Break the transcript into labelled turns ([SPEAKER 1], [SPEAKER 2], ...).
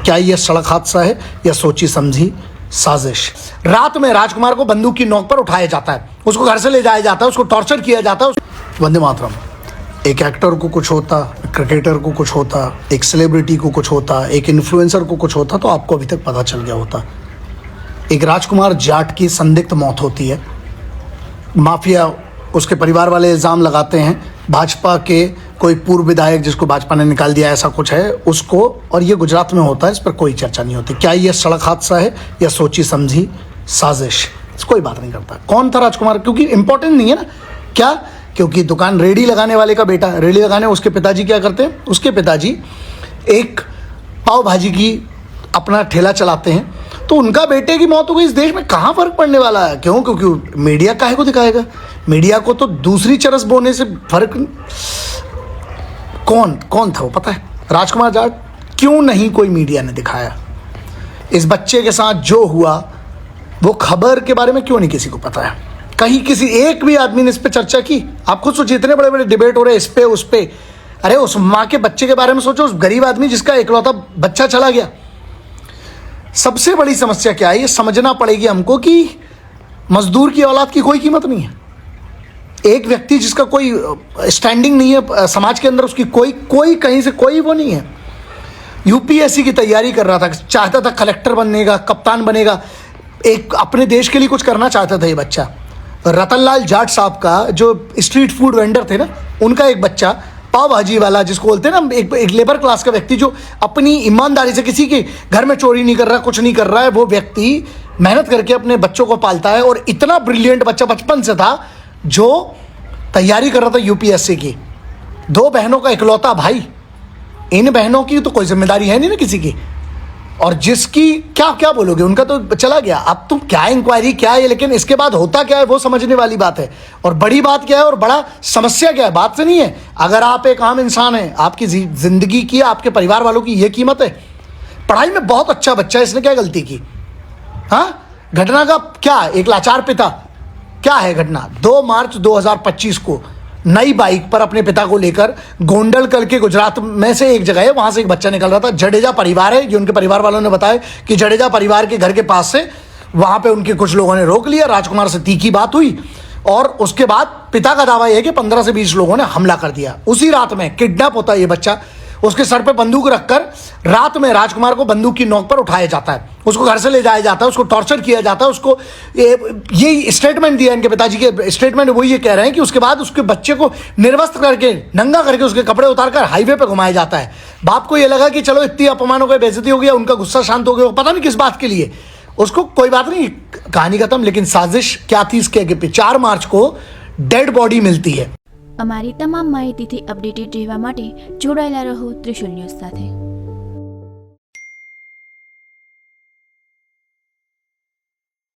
[SPEAKER 1] क्या ये सड़क हादसा है या सोची समझी साजिश? रात में राजकुमार को बंदूक की नोक पर उठाया जाता है, उसको घर से ले जाया जाता है, उसको टॉर्चर किया जाता है। वंदे मातरम। एक एक्टर को कुछ होता, क्रिकेटर को कुछ होता, एक सेलिब्रिटी को कुछ होता, एक इन्फ्लुएंसर को कुछ होता तो आपको अभी तक पता चल गया होता। एक राजकुमार जाट की संदिग्ध मौत होती है। माफिया, उसके परिवार वाले इल्ज़ाम लगाते हैं भाजपा के कोई पूर्व विधायक जिसको भाजपा ने निकाल दिया, ऐसा कुछ है उसको, और ये गुजरात में होता है, इस पर कोई चर्चा नहीं होती। क्या ये सड़क हादसा है या सोची समझी साजिश? कोई बात नहीं करता कौन था राजकुमार, क्योंकि इंपॉर्टेंट नहीं है ना। क्या? क्योंकि दुकान रेडी लगाने वाले का बेटा, रेडी लगाने, उसके पिताजी क्या करते हैं, उसके पिताजी एक पाव भाजी की अपना ठेला चलाते हैं, तो उनका बेटे की मौत हो गई। इस देश में कहाँ फर्क पड़ने वाला है? क्यों? क्योंकि मीडिया काहे को दिखाएगा? मीडिया को तो दूसरी चरस बोने से फर्क। कौन था वो पता है? राजकुमार जाट। क्यों नहीं कोई मीडिया ने दिखाया? इस बच्चे के साथ जो हुआ वो खबर के बारे में क्यों नहीं किसी को पता है? कहीं किसी एक भी आदमी ने इस पे चर्चा की? आप खुद सोचिए, इतने बड़े बड़े डिबेट हो रहे हैं इस पे उस पे। अरे उस माँ के बच्चे के बारे में सोचो, उस गरीब आदमी जिसका इकलौता बच्चा चला गया। सबसे बड़ी समस्या क्या है, ये समझना पड़ेगी हमको कि मजदूर की औलाद की कोई कीमत नहीं है। एक व्यक्ति जिसका कोई स्टैंडिंग नहीं है समाज के अंदर, उसकी कोई कहीं से कोई वो नहीं है। यूपीएससी की तैयारी कर रहा था, चाहता था कलेक्टर बनने का, कप्तान बनेगा, एक अपने देश के लिए कुछ करना चाहता था ये बच्चा। रतनलाल जाट साहब का जो स्ट्रीट फूड वेंडर थे ना, उनका एक बच्चा पाव भाजी वाला, जिसको बोलते हैं ना एक लेबर क्लास का व्यक्ति जो अपनी ईमानदारी से किसी के घर में चोरी नहीं कर रहा, कुछ नहीं कर रहा है, वो व्यक्ति मेहनत करके अपने बच्चों को पालता है। और इतना ब्रिलियंट बच्चा बचपन से था जो तैयारी कर रहा था यूपीएससी की। दो बहनों का इकलौता भाई, इन बहनों की तो कोई जिम्मेदारी है नहीं ना किसी की, और जिसकी क्या बोलोगे, उनका तो चला गया। अब तुम क्या इंक्वायरी क्या है, लेकिन इसके बाद होता क्या है वो समझने वाली बात है। और बड़ी बात क्या है और बड़ा समस्या क्या है, बात से नहीं है। अगर आप एक आम इंसान हैं, आपकी जिंदगी की, आपके परिवार वालों की ये कीमत है। पढ़ाई में बहुत अच्छा बच्चा है, इसने क्या गलती की? हाँ, घटना का क्या, एक लाचार पिता, क्या है घटना? 2 मार्च 2025 को नई बाइक पर अपने पिता को लेकर गोंडल करके गुजरात में से एक जगह है, वहां से एक बच्चा निकल रहा था। जडेजा परिवार है, जो उनके परिवार वालों ने बताया कि जडेजा परिवार के घर के पास से वहां पे उनके कुछ लोगों ने रोक लिया। राजकुमार से तीखी बात हुई और उसके बाद पिता का दावा यह है कि 15 से 20 लोगों ने हमला कर दिया। उसी रात में किडनैप होता है ये बच्चा, उसके सर पे बंदूक रखकर रात में राजकुमार को बंदूक की नोक पर उठाया जाता है, उसको घर से ले जाया जाता है, उसको टॉर्चर किया जाता है। उसको ये स्टेटमेंट दिया इनके पिताजी के स्टेटमेंट, वो ये कह रहे हैं कि उसके बाद उसके बच्चे को निर्वस्त्र करके, नंगा करके, उसके कपड़े उतारकर हाईवे पे घुमाया जाता है। बाप को ये लगा कि चलो इतनी अपमान हो गई, बेइज्जती हो गया, उनका गुस्सा शांत हो गया, पता नहीं किस बात के लिए, उसको कोई बात नहीं, कहानी खत्म। लेकिन साजिश क्या थी इसके आगे? 4 मार्च को डेड बॉडी मिलती है।
[SPEAKER 2] અમારી તમામ માહિતીથી અપડેટેડ રહેવા માટે જોડાયેલા રહો ત્રિશુલ ન્યૂઝ સાથે।